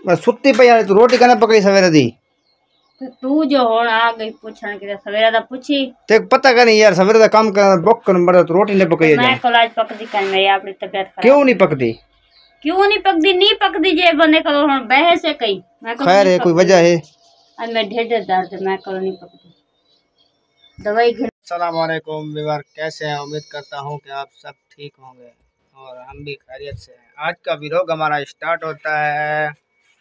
बस सुत्ती पई यार, तू रोटी कने पकई सवेरे दी? तो तू जो हुण आ गई पुछण के सवेरे दा पुछी ते पता का नहीं यार, सवेरे दा काम कर बुक कर मर, तू रोटी ने पकई जा। मैं कल आज पकदी कर मेरी अपनी तबीयत खराब। क्यों नहीं पकदी? क्यों नहीं पकदी? नहीं पकदी जे बंदे करो हुण बहस है कई। मैं कल खैर है, कोई वजह है? आज मैं ढिड दर्द, मैं कल नहीं पकदी दवाई घर। अस्सलाम वालेकुम व्यूअर, कैसे हैं? उम्मीद करता हूं कि आप सब ठीक होंगे और हम भी खैरियत से हैं। आज का व्लॉग हमारा स्टार्ट होता है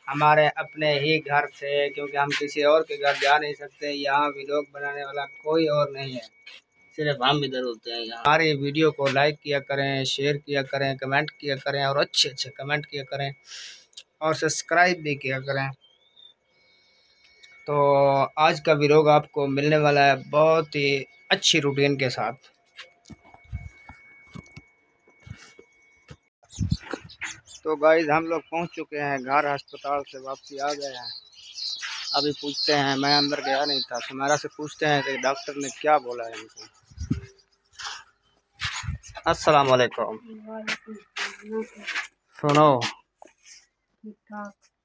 हमारे अपने ही घर से, क्योंकि हम किसी और के घर जा नहीं सकते। यहाँ व्लॉग बनाने वाला कोई और नहीं है, सिर्फ हम इधर होते हैं। यहाँ हमारी वीडियो को लाइक किया करें, शेयर किया करें, कमेंट किया करें और अच्छे अच्छे कमेंट किया करें और सब्सक्राइब भी किया करें। तो आज का व्लॉग आपको मिलने वाला है बहुत ही अच्छी रूटीन के साथ। तो गाइस हम लोग पहुंच चुके हैं घर, अस्पताल से वापसी आ गए हैं। अभी पूछते हैं, मैं अंदर गया नहीं था, सुमेरा से पूछते हैं कि डॉक्टर ने क्या बोला है इनको। अस्सलाम वालेकुम। सुनो,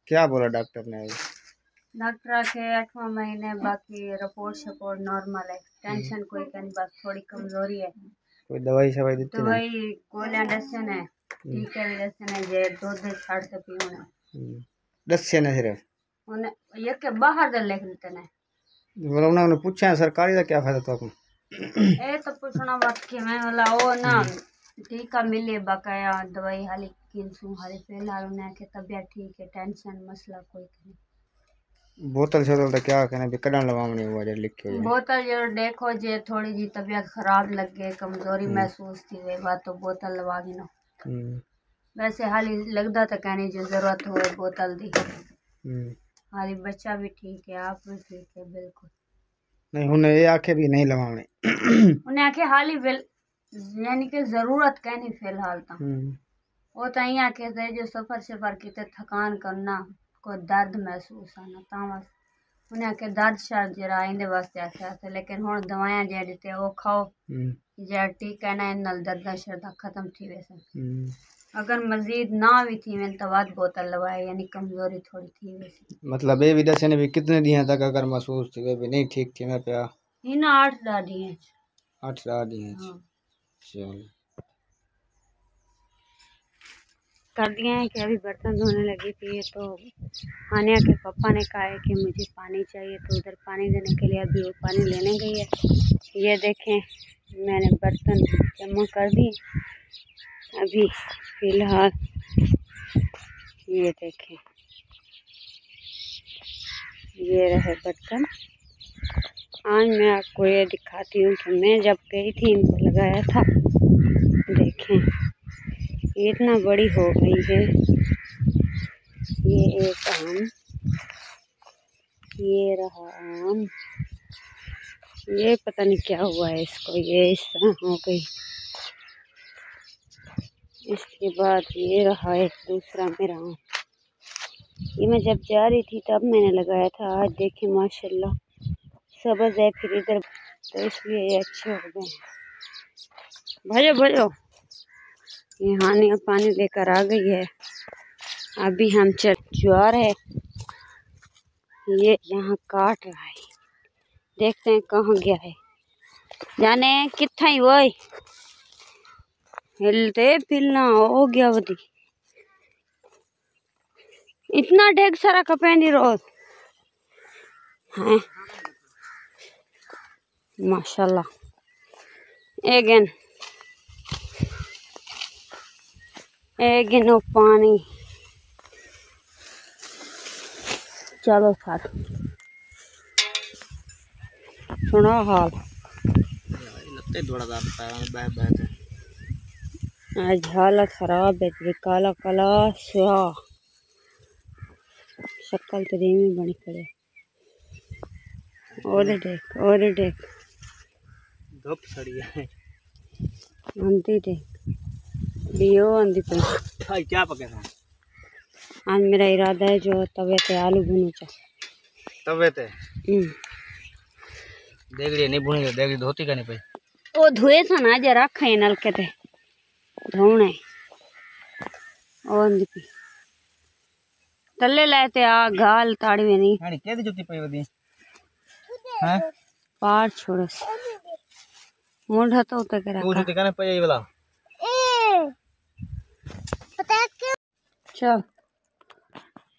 क्या बोला डॉक्टर ने? डॉक्टर के 8वां महीने, बाकी रिपोर्ट नॉर्मल है। टेंशन कोई का नहीं, बस थोड़ी कमजोरी है। कोई दवाई शवाई दी? दवाई गोलियां दसन है, टीके भी दसन है, जे दूध छाड़ से पीना दसे ने सिर्फ उन्हें ये के बाहर दे लिख देते ने। बोला उन्होंने पूछा है सरकारी का क्या फायदा तो आपको? ए तो पूछना बात कि मैं वाला ओ ना टीका मिले बकाया दवाई हाली किनसू हाली फिलहाल उन्हें के तबीयत ठीक है, टेंशन मसला कोई नहीं। बोतल शोतल तो क्या कहना भी कड़न लवावनी हुआ जो लिखे हुए बोतल जरूर देखो, जे थोड़ी जी तबीयत खराब लगे, कमजोरी महसूस थी वे बात तो बोतल लगा दी ना। वैसे हाली लगता तो कहने जो जरूरत हो बोतल दी। हाली बच्चा भी ठीक है, आप भी ठीक है बिल्कुल। नहीं उन्हें ये आखे भी नहीं लवावने उन्हें आखे हाली यानी कि जरूरत कहनी फिलहाल तो वो तो यहाँ कहते जो सफर सफर की थकान करना, कोई दर्द महसूस आना तावस उन्हें आखे दर्द शर्द जरा आइंदे वास्ते आख्या था। लेकिन हुण दवाइयां जे दिते वो खाओ जे टीका ना इन नाल दर्द शर्द खत्म थी वैसे। अगर मजीद ना भी थी वे तो बाद बोतल लवाए, यानी कमजोरी थोड़ी थी वैसे। मतलब ये भी दसे ने भी कितने दिन तक अगर महसूस थी वे भी नहीं ठीक थी मैं पे इन 8-10 दिन 8 दिन। चल कर दिए हैं कि अभी बर्तन धोने लगी थी तो हानिया के पापा ने कहा है कि मुझे पानी चाहिए, तो उधर पानी देने के लिए अभी वो पानी लेने गई है। ये देखें मैंने बर्तन जमा कर दिए अभी फिलहाल। ये देखें ये रहे बर्तन। आज मैं आपको ये दिखाती हूँ कि मैं जब गई थी इनको लगाया था। देखें इतना बड़ी हो गई है ये एक आम, ये रहा आम, ये पता नहीं क्या हुआ है इसको, ये इस तरह हो गई। इसके बाद ये रहा एक दूसरा मेरा आम, ये मैं जब जा रही थी तब मैंने लगाया था। आज देखें माशाल्लाह सब्ज़ है, फिर इधर तो इसलिए ये अच्छे हो गए। भजो भजो, ये हानिया पानी लेकर आ गई है। अभी हम ज्वार है ये यहाँ काट रहा है, देखते हैं कहाँ गया है, जाने कितना ही वो हिलते फिलना हो गया बदी। इतना ढेर सारा कपेंडी रोज है माशाल्लाह। एगेन वो पानी चलो सर सुना हाल आज हालत खराब है, काला काला स्याह शक्ल तो धीमी बनी पड़े। और देख धूप सड़ी है आंधी देख दियो आंधी पे भाई क्या पके था। आज मेरा इरादा है जो तवे पे आलू भूनू चा तवे ते देगड़ी नहीं भूनी, देगड़ी धोती का नहीं पे वो धोए था ना जे रखा है नलके ते धोने और आंधी पे तले लाते आ गाल ताड़ी में नहीं हां के जुती पई वदी हां पार छोड़स मुंडा तो उतर के तू रखा जुती कने पई वाला पता क्यों चल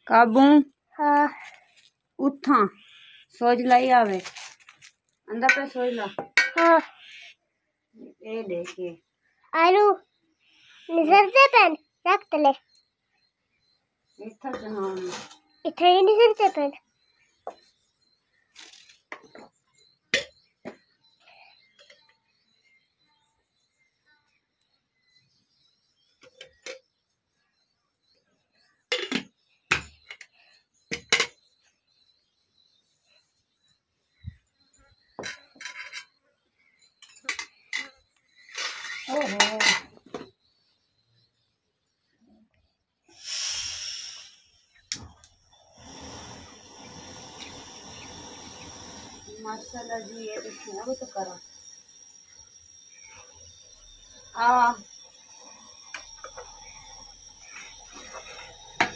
काबू हाँ उठा सोच लाई आवे अंदर पे सोच ला हाँ ये देखिए आलू निजर से पेन रख तले इतना जहां इतना ही निजर से पेन माशाल्लाह जी ये देखिए वो तो करो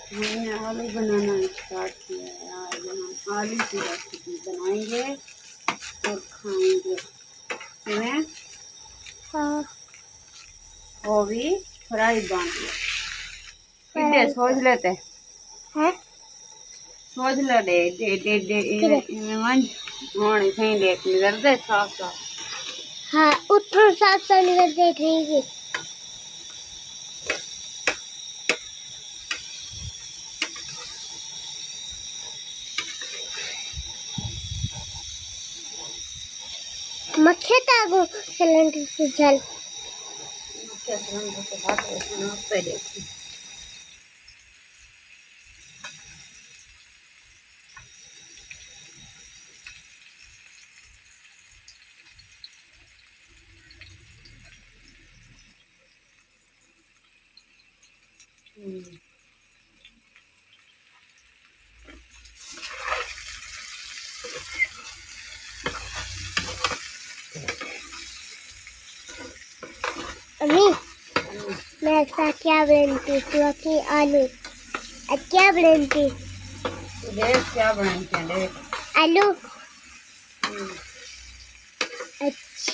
हमने आलू बनाना स्टार्ट किया है आज हम आलू की रेसिपी बनाएंगे और खाएंगे में हाँ वो भी फ्राई बन सीधे सोच लेते हैं सोच ले दे मन होने कहीं देख निकल दे साफ साफ हाँ उठो साफ साफ निकल देख रही है मक्खे तागो सिलेंडर से जल मक्खे सिलेंडर से बात है ना पे देखिए अम्मी मैं ऐसा क्या बनती तू कि आलू क्या बनती देख क्या बनाते हैं देख आलू अच्छा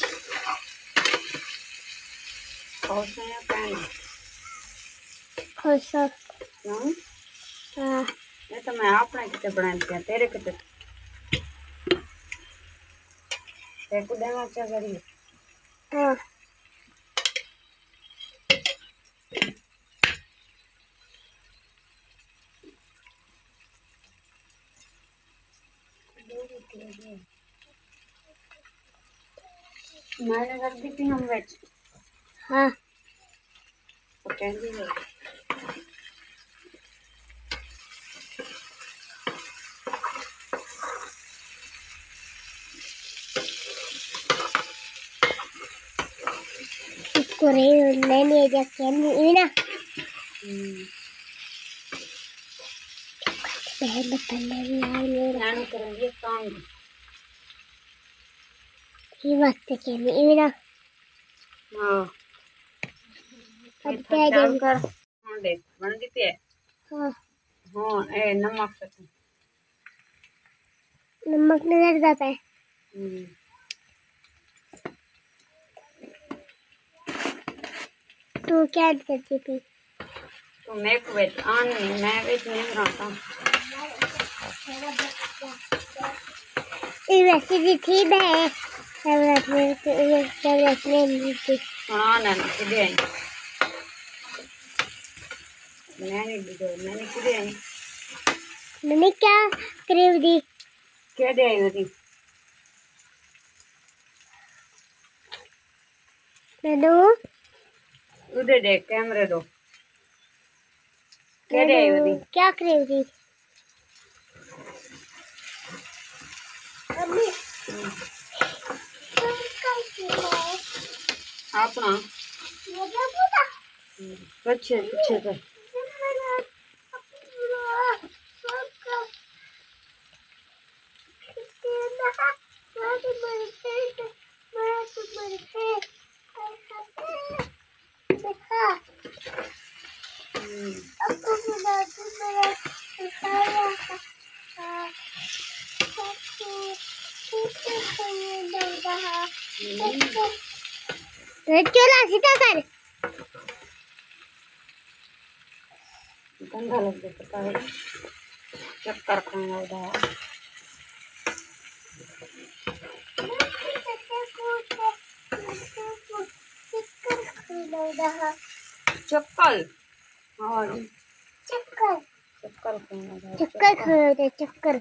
खोसा पानी खोसा हाँ ये तो मैं अपने कितने बनाते हैं तेरे कितने तेरे को देना क्या करिए हाँ मैंने कर दी थी हम वेज हाँ तो कैंडी है इसको रे मैंने जा कैंडी ना पहले पहले लाए नानू करेंगे काम ये बात के नहीं ना हाँ अब क्या कर हाँ देख बन गई है हाँ हाँ ए नमक से नमक नजर जाता है तू क्या करती थी तो मैं वेज आने मैं वेज नहीं बनाता ये रेसिपी थी मैं मैंने क्या करीब दी क्या दे आई थी उधर देख कैमरे दो क्या दे आई थी क्या करीब दी अपना पीछे पीछे कर चला सीधा कर। गंदा लग जाता है, चक्कर खाना उधर। चक्कर, हाँ चक्कर, चक्कर खाना, चक्कर खाना, चक्कर,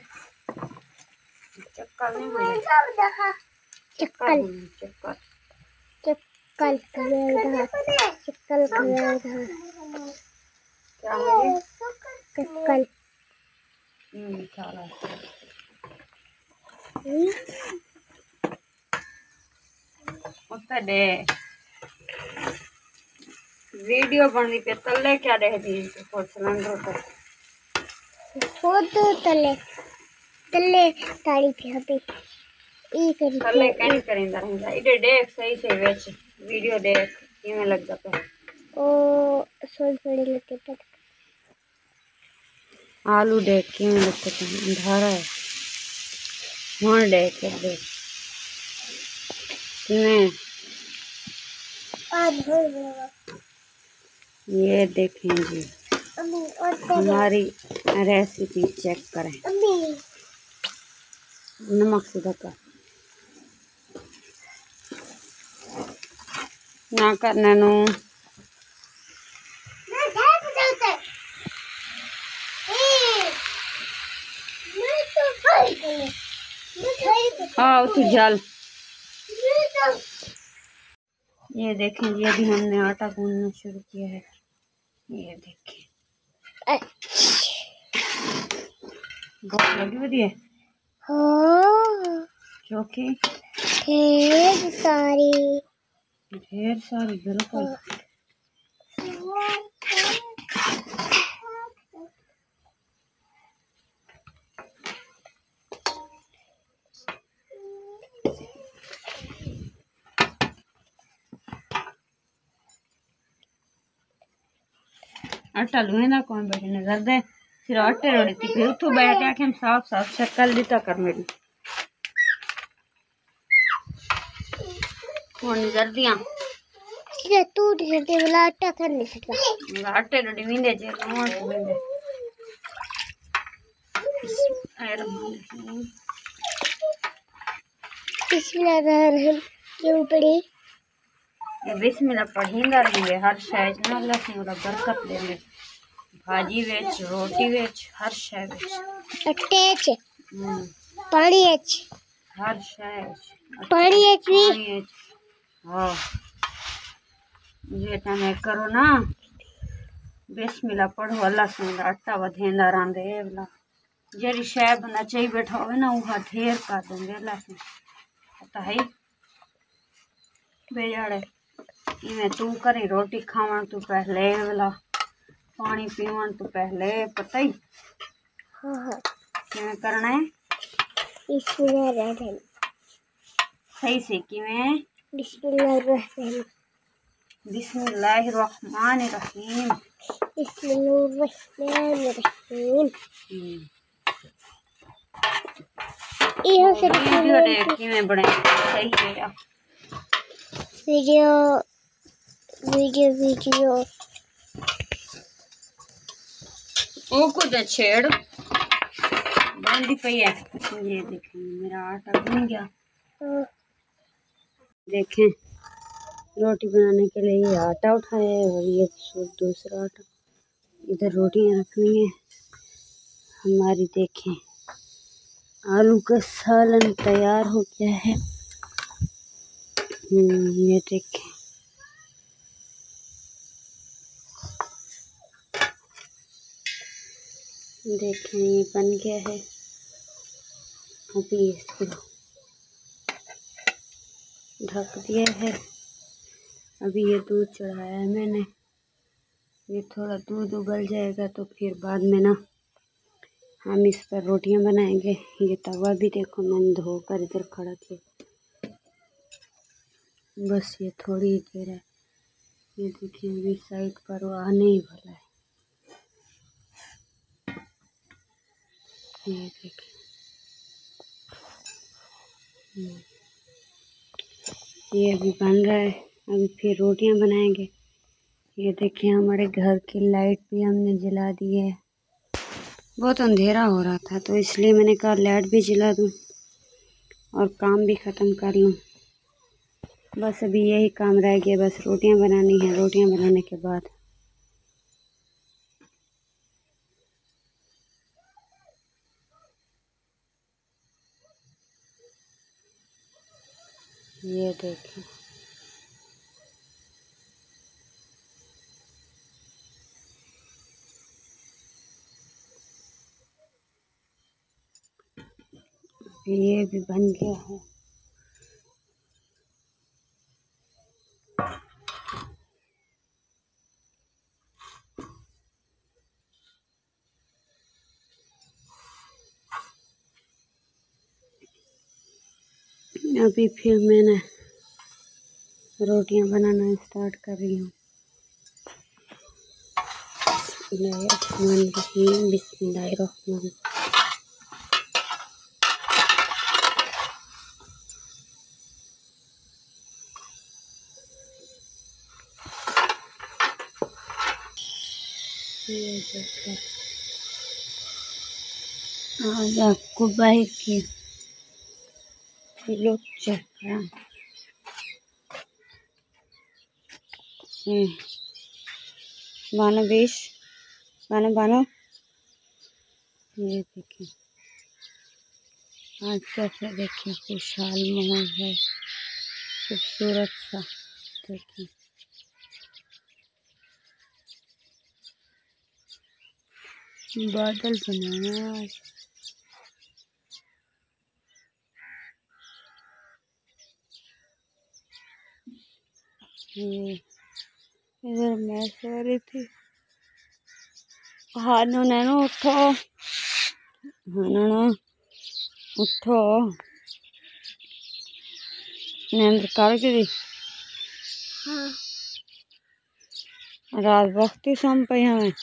चक्कर नहीं मिले, चक्कर, चक्कर, चक्कर खाना, चक्कर खाना, क्या है चक्कर, चला उत्तर दे वीडियो बननी पे तले क्या दे दी तो सिलेंडर पर फोटो तले तले ताड़ी पे ई करी तले कैन करेंदा रहंदा इधर देख सही से वेच वीडियो देख किਵੇਂ लगदा पे ओ सोच पड़ी लगते पर आलू देख किਵੇਂ लगते पे अंधारा है वहां देख किਵੇਂ ये देखें जी हमारी रेसिपी चेक करें। नमक सीधा कर ना करने नु हाँ तू जल। ये देखें जी अभी हमने आटा गूंदना शुरू किया है। ये देखें बहुत लगी हुई है क्योंकि ढेर सारी बिल्कुल आटा लुए ना कौन बैठे नजर दे फिर आटे रोड़ी थी फिर उठो बैठ के हम साफ साफ शक्ल दिता कर मेरी कौन नजर दिया ये तू दे वाला आटा कर नहीं सकता आटे रोड़ी विंदे जे कौन विंदे बिस्मिल्लाह क्यों पड़ी ये बिस्मिल्लाह पढ़ींदा रहेंगे हर शय ना अल्लाह से मतलब बरकत देंगे भाजी वेच रोटी वेच हर शय वेच अट्टे च पानी च हर शय पानी च हां ये तने करो ना बिस्मिल्लाह पढ़ो अल्लाह से आटा वधेंदा रहंदे वाला जरी शय बंदा चाहिए बैठा होवे ना वो ढेर कर देंगे अल्लाह से पता है बेजाड़े इवें तू करी रोटी खावन तू पहले वाला पानी पीवन तू पहले पता ही हाँ किवें करना है सही से किवें बिस्मिल्लाहिर्रहमानिर्रहीम बिस्मिल्लाहिर्रहमानिर्रहीम ये से वीडियो देख किवें बने सही है वीडियो वीडियो वीडियो ओ कुछ छेड़ बंदी पई है। ये देखें मेरा आटा गूंद गया देखें रोटी बनाने के लिए ये आटा उठाया है और ये दूसरा आटा इधर रोटियां रखनी है हमारी। देखें आलू का सालन तैयार हो गया है। ये देखें देखें ये बन गया है। अभी इसको ढक दिया है। अभी ये दूध चढ़ाया है मैंने ये थोड़ा दूध उबल जाएगा तो फिर बाद में ना हम इस पर रोटियां बनाएंगे। ये तवा भी देखो मैंने धोकर इधर खड़ा किया बस ये थोड़ी देर है। ये देखिए अभी साइड पर वो आने ही वाला है। ये देखिए ये अभी बन रहा है, अभी फिर रोटियां बनाएंगे। ये देखिए हमारे घर की लाइट भी हमने जला दी है। बहुत अंधेरा हो रहा था तो इसलिए मैंने कहा लाइट भी जला दूं और काम भी ख़त्म कर लूं। बस अभी यही काम रह गया, बस रोटियां बनानी है। रोटियां बनाने के बाद ये देखिए ये भी बन गया है। अभी फिर मैंने रोटियां बनाना स्टार्ट कर रही हूँ। बिस्मिल्लाहिर्रहमानिर्रहीम। ये देखिए आज आपको बाइक की लुक चेक करा। बानो बीस बानो। ये देखिए आज कैसे देखिए खुशहाल माहौल है, खूबसूरत सा। देखिए बादल बना है आज। ये इधर मैं सो रही थी। हानो नैनो उठो, हानो उठो, नींद कर गई। हाँ रात वक्त ही सम पे हमें।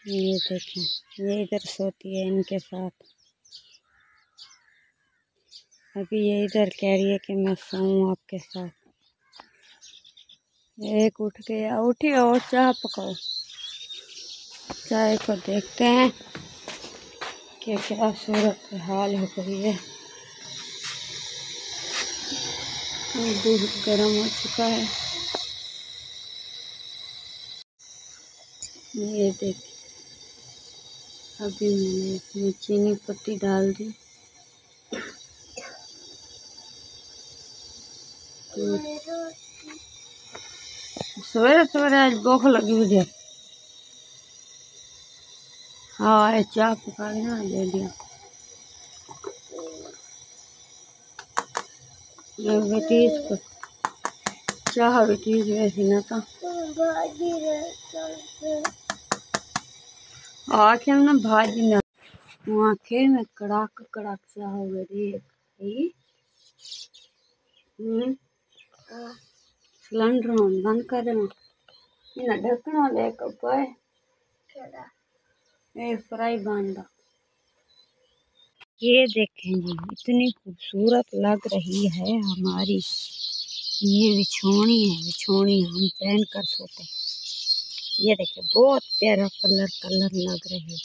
ये देखें ये इधर सोती है इनके साथ। अभी ये इधर कह रही है कि मैं सोऊं आपके साथ। एक उठ गया, उठी और चाय पकाओ। चाय को देखते हैं कि क्या सूरत हाल हो गई है। दूध गर्म हो चुका है। ये देखिए अभी मैंने इसमें चीनी पत्ती डाल दी। सवेरे सवेरे आज भूख लगी हुई है। हाँ चाय पका के ना दे दिया। बेटी इसको चाह बेटी वैसी ना तो आखिर ना भाजी ना आखिर में कड़ाक कड़ाक चाह गई। सिलेंडर बंद कर देना, इन्हें ढकना लेकर पाए फ्राई बांधा। ये देखें जी इतनी खूबसूरत लग रही है हमारी ये बिछोनी है। बिछोनी हम पहन कर सोते हैं। ये देखिए बहुत प्यारा कलर लग रही है।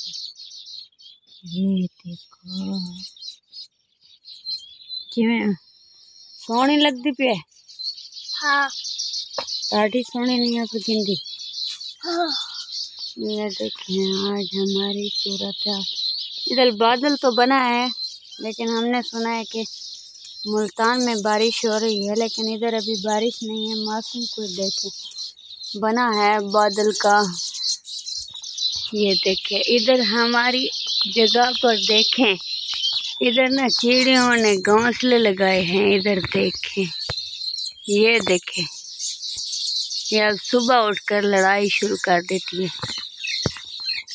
ये देखो किवें सोहनी लगती पे। हाँ साड़ी सोहनी नहीं आप गिंदी। हाँ ये देखिए आज हमारी सूरत इधर बादल तो बना है लेकिन हमने सुना है कि मुल्तान में बारिश हो रही है, लेकिन इधर अभी बारिश नहीं है। मौसम को देखें बना है बादल का। ये देखें इधर हमारी जगह पर देखें, इधर ना चिड़ियों ने घोंसले लगाए हैं। इधर देखें ये देखें ये अब सुबह उठकर लड़ाई शुरू कर देती है।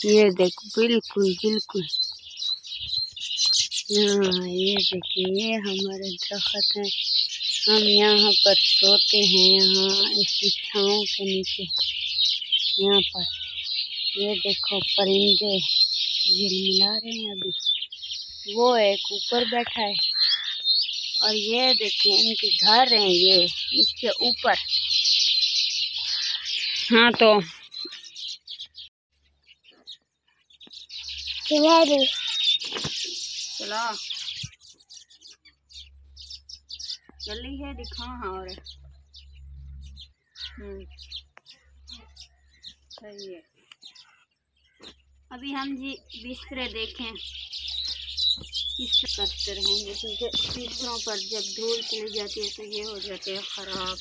ये देखो बिल्कुल बिल्कुल हाँ ये देखिए ये हमारे दरख्त हैं। हम यहाँ पर सोते हैं, यहाँ इसकी छाँव के नीचे। यहाँ पर ये देखो परिंदे झिलमिला रहे हैं अभी। वो एक ऊपर बैठा है और ये देखिए इनके घर हैं ये इसके ऊपर। हाँ तो चला जल्दी है दिखा। हाँ और सही है। अभी हम जी बिस्तरे देखें किस करते रहेंगे क्योंकि बिस्तरों पर जब धूल चली जाती है तो ये हो जाते हैं ख़राब।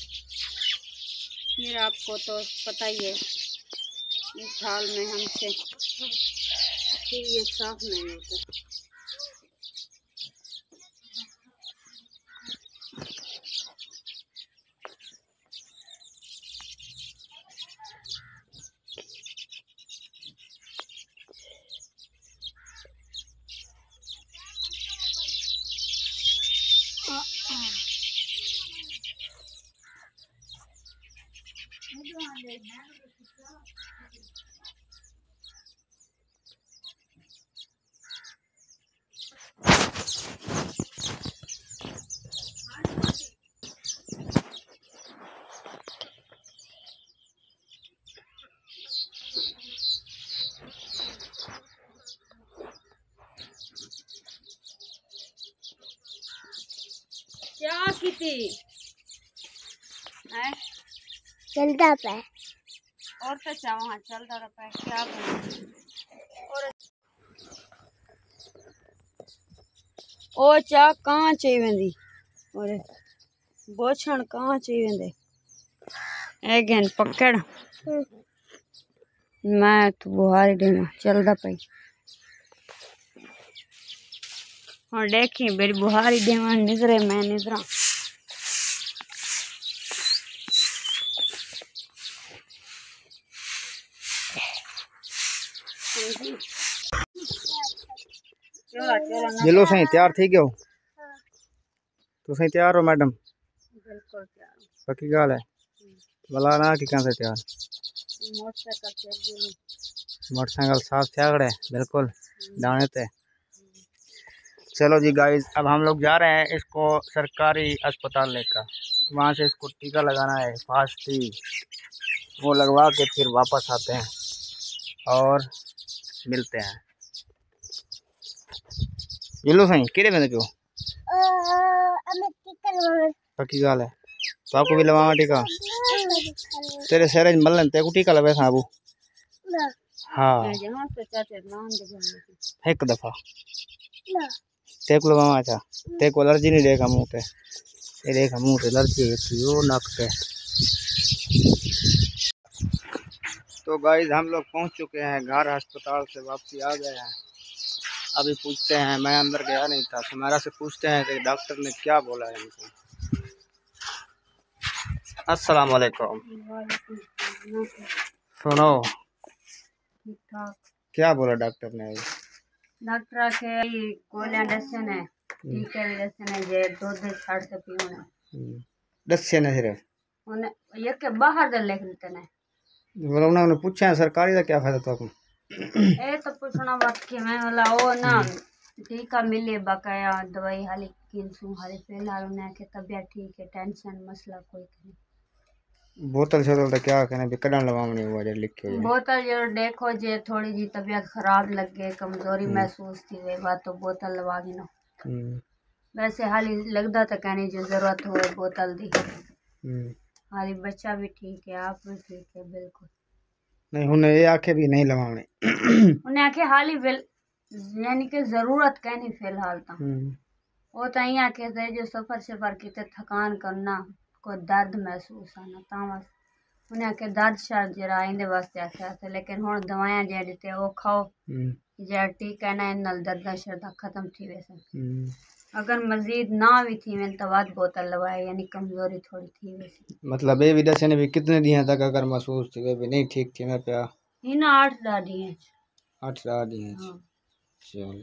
फिर आपको तो पता ही है इस हाल में हमसे फिर ये साफ नहीं होता। क्या किती है चलता पे और तो चाह वहाँ चलता रहा क्या और ओ चाह कहाँ चाहिए वेंदी और बोछण कहाँ चाहिए वेंदे एगन पकड़ मैं तो बुहारी देना चलता पाई और देखी मेरी बुहारी देवा निजरे मैं निजरा। जिलो सही तैयार थी गयो तो सही तैयार हो मैडम बिल्कुल तैयार पक्की गाल है भला ना कि कहाँ से तैयार मोटरसाइकिल साफ त्यागड़े बिल्कुल दाने पे। चलो जी गाइस अब हम लोग जा रहे हैं इसको सरकारी अस्पताल लेकर वहाँ से इसको टीका लगाना है फास्ट ही वो लगवा के फिर वापस आते हैं और मिलते हैं। जिलो सही किरे में क्यों पक्की गाल है तो आपको भी लगवाना टीका तेरे शहर मलन ते को टीका लगे साबू हाँ एक दफा ते को लगवाना अच्छा ते को एलर्जी नहीं देगा मुंह पे ये देखा मुंह पे एलर्जी है वो नाक पे। तो गाइस हम लोग पहुंच चुके हैं घर अस्पताल से वापसी आ गए हैं। अभी पूछते हैं मैं अंदर गया नहीं था सुमेरा से पूछते हैं कि डॉक्टर ने क्या बोला है इनको। अस्सलाम वालेकुम सुनो क्या बोला डॉक्टर ने डॉक्टर के गोलियां दसन है टीके भी दसन है जे दूध छाड़ के पीना दस्से ने सिर्फ उन्हें ये के बाहर दे लिख देते ने बोला उन्होंने पूछा है सरकारी का क्या फायदा तो आपको ए तो पूछना बात के मैं बोला ओ ना टीका मिले बकाया दवाई हाली किनसू हाली फिलहाल उन्हें के तबीयत ठीक है टेंशन मसला कोई नहीं बोतल शोतल तो क्या कहने भी कड़न लगावनी हुआ जो लिखे हुए बोतल जो देखो जे थोड़ी जी तबीयत खराब लगे कमजोरी महसूस थी वे बात तो बोतल लगा दी ना वैसे हाली लगता तो कहने जो जरूरत हो बोतल दी हाली बच्चा भी ठीक है आप भी ठीक है बिल्कुल नहीं उन्हें ये आखे भी नहीं लगावने उन्हें आखे हाली यानी कि जरूरत कहनी फिलहाल तो वो तो यहाँ कहते जो सफर सफर की थकान करना कोई दर्द महसूस आना तां उन्हें आखे दर्द शर्द जरा इंदे वास्ते आख्या था लेकिन हुण दवाइयां जे दिते वो खाओ जे टीका ना इन नाल दर्द शर्द खत्म थी वैसे अगर मजीद ना भी थी मैं तो बाद बोतल लवाए यानी कमजोरी थोड़ी थी वैसे मतलब ये भी दस ने भी कितने दिन तक अगर महसूस थी वे भी नहीं ठीक थी मैं पे इन 8 दिन 8 दिन चल